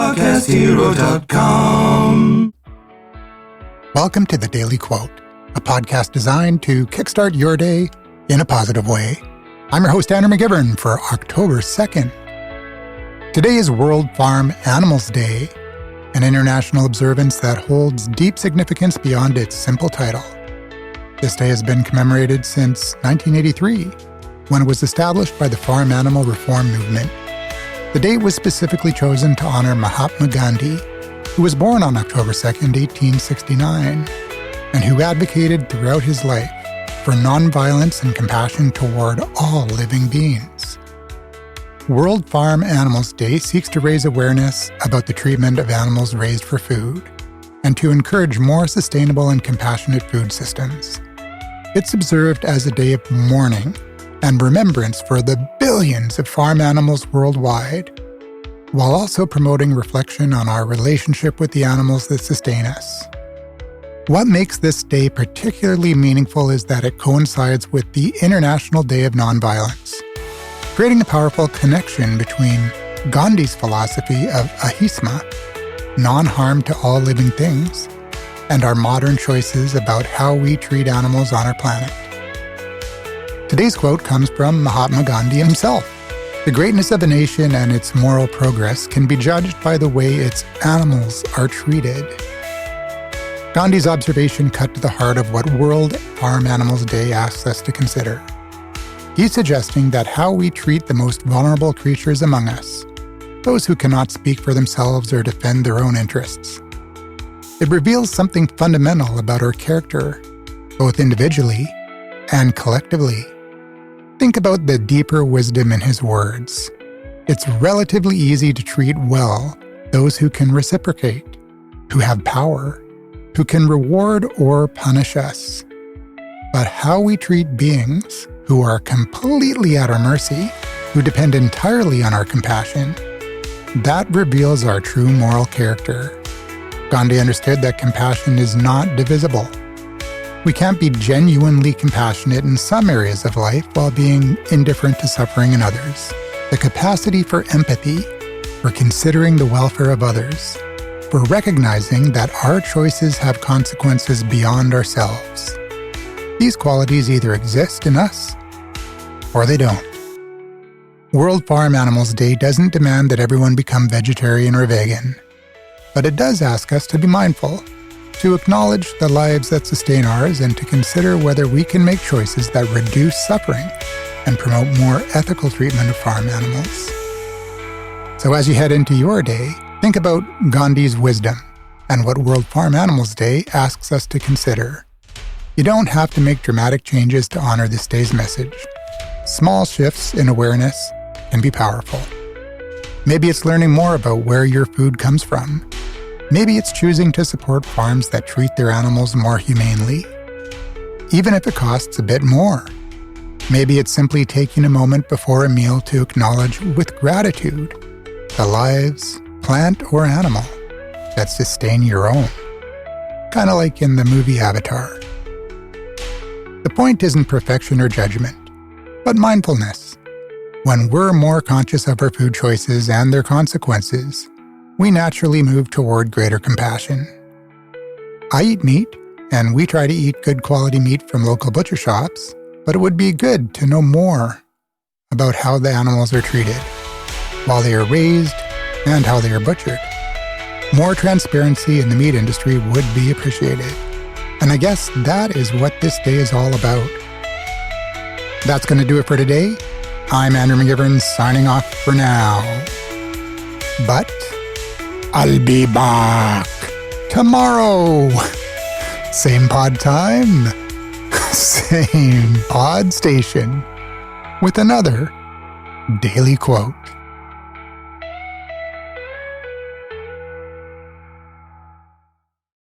podcasthero.com. Welcome to The Daily Quote, a podcast designed to kickstart your day in a positive way. I'm your host, Andrew McGivern, for October 2nd. Today is World Farm Animals Day, an international observance that holds deep significance beyond its simple title. This day has been commemorated since 1983, when it was established by the Farm Animal Reform Movement. The date was specifically chosen to honor Mahatma Gandhi, who was born on October 2nd, 1869, and who advocated throughout his life for nonviolence and compassion toward all living beings. World Farm Animals Day seeks to raise awareness about the treatment of animals raised for food and to encourage more sustainable and compassionate food systems. It's observed as a day of mourning and remembrance for the billions of farm animals worldwide, while also promoting reflection on our relationship with the animals that sustain us. What makes this day particularly meaningful is that it coincides with the International Day of Nonviolence, creating a powerful connection between Gandhi's philosophy of ahimsa, non-harm to all living things, and our modern choices about how we treat animals on our planet. Today's quote comes from Mahatma Gandhi himself. The greatness of a nation and its moral progress can be judged by the way its animals are treated. Gandhi's observation cut to the heart of what World Farm Animals Day asks us to consider. He's suggesting that how we treat the most vulnerable creatures among us, those who cannot speak for themselves or defend their own interests. It reveals something fundamental about our character, both individually and collectively. Think about the deeper wisdom in his words. It's relatively easy to treat well those who can reciprocate, who have power, who can reward or punish us. But how we treat beings who are completely at our mercy, who depend entirely on our compassion, that reveals our true moral character. Gandhi understood that compassion is not divisible. We can't be genuinely compassionate in some areas of life while being indifferent to suffering in others. The capacity for empathy, for considering the welfare of others, for recognizing that our choices have consequences beyond ourselves. These qualities either exist in us or they don't. World Farm Animals Day doesn't demand that everyone become vegetarian or vegan, but it does ask us to be mindful, to acknowledge the lives that sustain ours, and to consider whether we can make choices that reduce suffering and promote more ethical treatment of farm animals. So as you head into your day, think about Gandhi's wisdom and what World Farm Animals Day asks us to consider. You don't have to make dramatic changes to honor this day's message. Small shifts in awareness can be powerful. Maybe it's learning more about where your food comes from. Maybe it's choosing to support farms that treat their animals more humanely, even if it costs a bit more. Maybe it's simply taking a moment before a meal to acknowledge with gratitude the lives, plant or animal, that sustain your own. Kind of like in the movie Avatar. The point isn't perfection or judgment, but mindfulness. When we're more conscious of our food choices and their consequences, we naturally move toward greater compassion. I eat meat, and we try to eat good quality meat from local butcher shops, but it would be good to know more about how the animals are treated, while they are raised and how they are butchered. More transparency in the meat industry would be appreciated. And I guess that is what this day is all about. That's going to do it for today. I'm Andrew McGivern signing off for now. But I'll be back tomorrow. Same pod time, same pod station, with another daily quote.